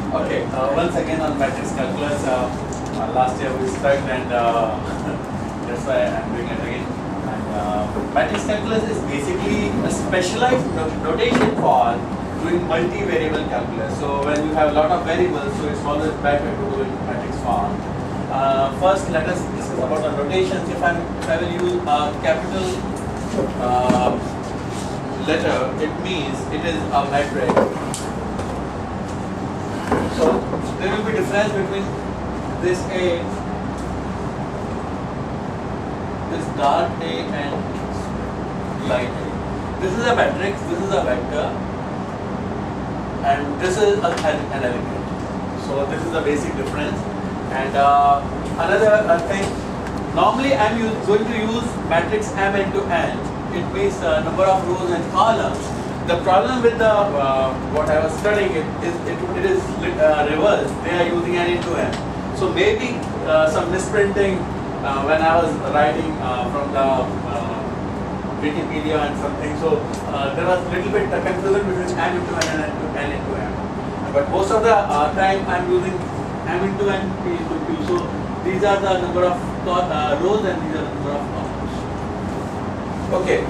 Okay, once again on matrix calculus, last year we studied and that's why I'm doing it again. And matrix calculus is basically a specialized notation for doing multivariable calculus. So when you have a lot of variables, so it's always better to do it in matrix form. First, let us discuss about the notations. If I will use a capital letter, it means it is a matrix. So there will be difference between this A, this dark A and light A. This is a matrix, this is a vector, and this is an element. So this is the basic difference. And another thing, normally I am going to use matrix M into N. It means number of rows and columns. The problem with the what I was studying it is reversed. They are using N into M. So maybe some misprinting when I was writing from the Wikipedia and something. So there was a little bit confusion between M into N and N into M. But most of the time I'm using M into N, P into Q. So these are the number of rows and these are the number of columns. Okay.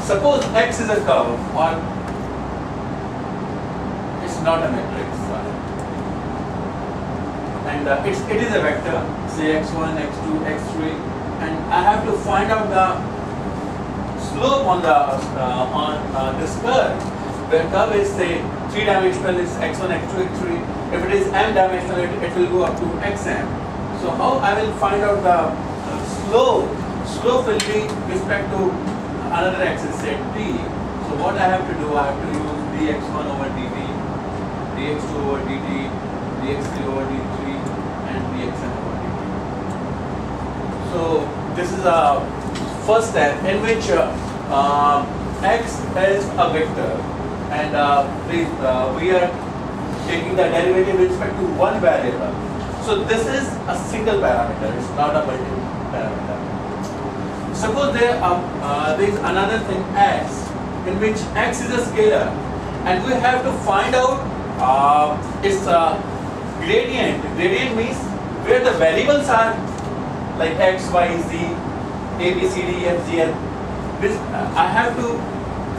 Suppose X is a curve or it's not a matrix and it is a vector, say x1, x2, x3, and I have to find out the slope on this curve. Where curve is say 3-dimensional is x1, x2, x3. If it is m-dimensional, it will go up to xm. So how I will find out the slope? Slope will be respect to another axis, say t. So what I have to do, I have to use dx1 over dt, dx2 over dt, dx3 over dt, and dxn over dt. So this is a first step in which x is a vector, and we are taking the derivative with respect to one variable. So this is a single parameter, it's not a multi-parameter. Suppose there is another thing x, in which x is a scalar, and we have to find out its gradient. Gradient means where the variables are, like x, y, z, a, b, c, d, e, f, g, h. I have to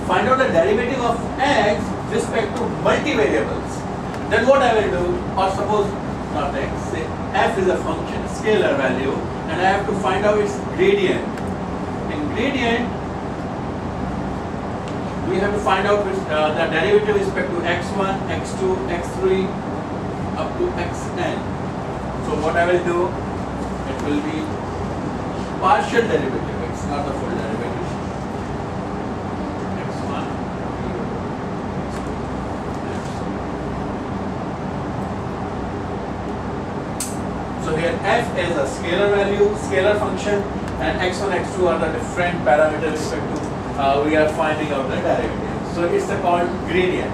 find out the derivative of x with respect to multivariables. Then what I will do, or suppose not x, say f is a function, scalar value, and I have to find out its gradient. Gradient, we have to find out which, the derivative with respect to x1, x2, x3 up to xn. So what I will do, it will be partial derivative, it's not the full derivative. x1, so here f is a scalar value, scalar function, and x1, x2 are the different parameters with respect to we are finding out the derivative. So it's called gradient.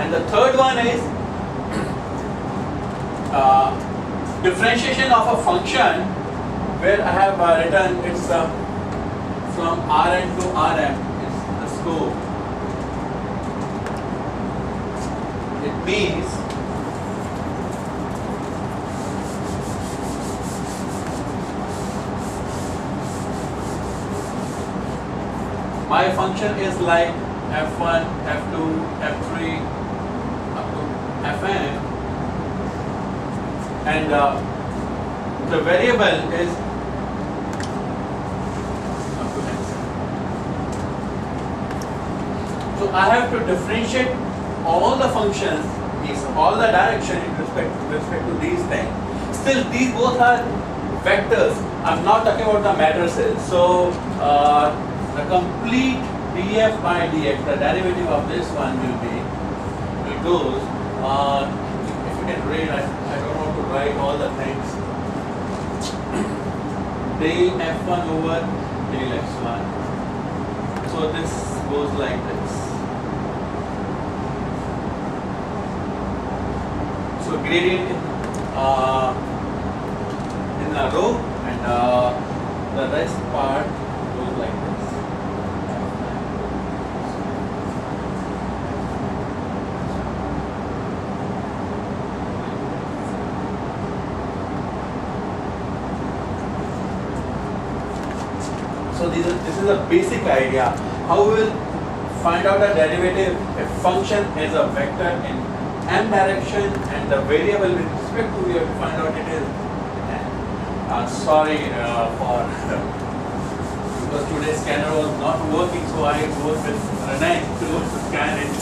And the third one is differentiation of a function, where I have written it's from Rn to Rm is the scope. It means my function is like f1, f2, f3 up to fn, and the variable is up to x. So I have to differentiate all the functions, means all the direction in respect to these things. Still, these both are vectors. I'm not talking about the matrices. So the complete df by dx, the derivative of this one will goes, if you can read, I don't want to write all the things, del f1 over del x1. So this goes like this. So gradient in a row, and the rest part goes like this. this is a basic idea. How we will find out a derivative if function is a vector in m direction and the variable with respect to we have to find out it is sorry for because today's scanner was not working, so I worked with Renai to scan it.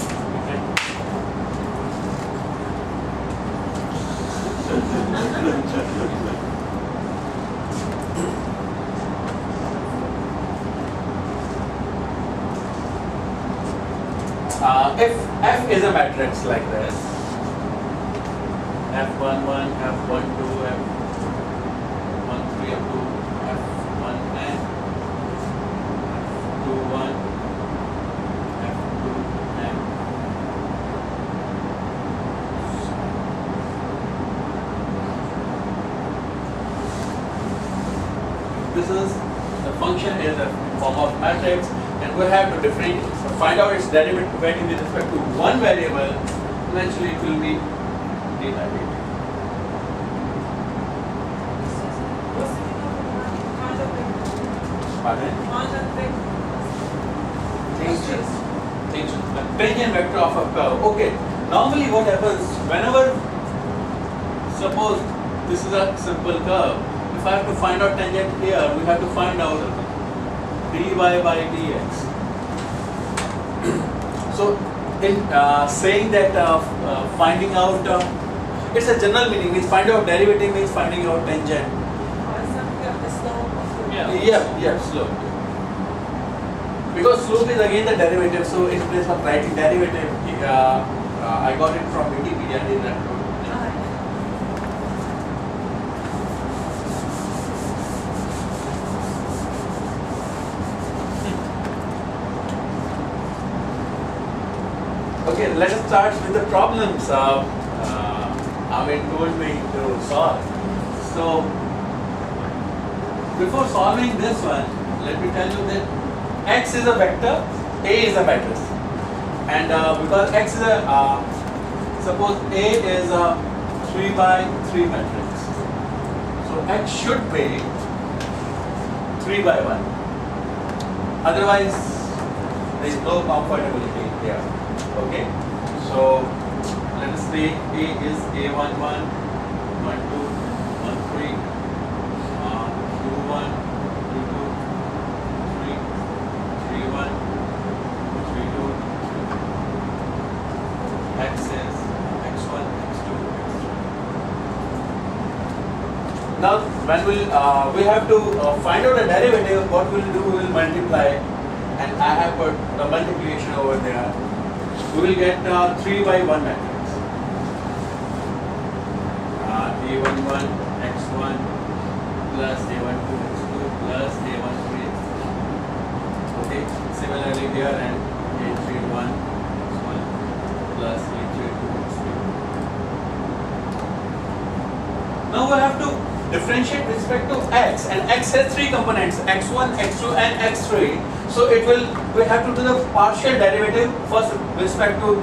If F is a matrix like this, F11, F12, F13 up to F1n, F21, F2n. This is the function is a form of matrix, and we have to find out its derivative with respect to one variable. Eventually, it will be d by dt. Pardon? The tangent vector of a curve. Okay. Normally, what happens whenever, suppose this is a simple curve. If I have to find out tangent here, we have to find out dy by dx. So, in saying that finding out, it's a general meaning. Means find out derivative means finding out tangent. Yeah, slope. Because slope is again the derivative. So, in place of writing derivative, I got it from Wikipedia. Did that. Okay, let us start with the problems Amin told me to solve. So, before solving this one, let me tell you that X is a vector, A is a matrix. And because X is a, suppose A is a 3 by 3 matrix. So, X should be 3 by 1. Otherwise, there is no comfortability here. Okay, so let us say A is A11, 12, 13, Q1, Q2, 3, 3, 1, 3, 2, X is X1, X2, X3. Now, when we have to find out the derivative, what we'll do, we will multiply, and I have put the multiplication over there. We will get 3 by 1 matrix. A11 x1 plus A12 x2 plus A13 x3. Okay. Similarly here and A31 x1 plus A32 x3. Now we have to differentiate with respect to x, and x has 3 components: x1, x2, and x3. So we have to do the partial derivative first with respect to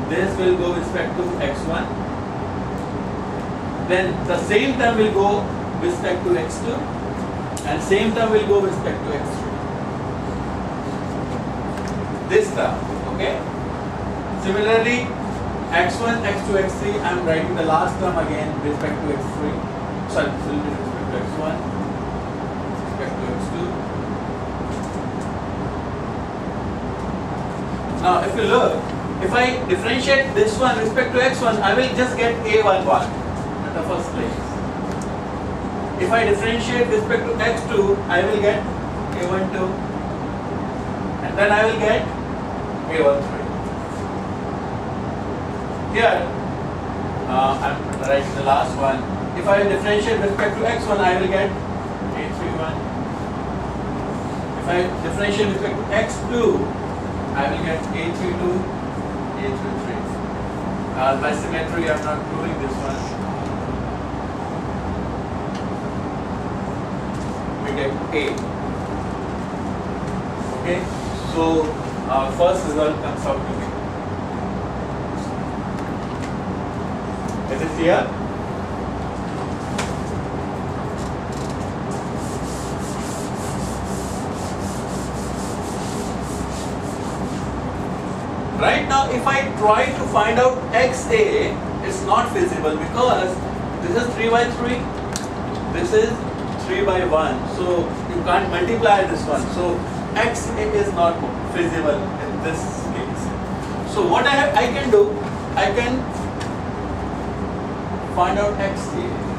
this will go with respect to x1, then the same term will go with respect to x2, and same term will go with respect to x3. This term, okay? Similarly, x1, x2, x3, I am writing the last term again with respect to x3. Sorry, this will be with respect to x1, with respect to x2. Now, if you look, if I differentiate this one with respect to x1, I will just get A11 at the first place. If I differentiate with respect to x2, I will get A12, and then I will get A13. Here, I'm writing the last one. If I differentiate with respect to x1, I will get A31. If I differentiate with respect to x2, I will get A32, A33. By symmetry, I am not doing this one. We get A. Okay, so our first result comes out to be. Is it clear? Right now, if I try to find out XA, it's not feasible because this is 3 by 3, this is 3 by 1. So you can't multiply this one. So XA is not feasible in this case. So what I can do, I can find out XA.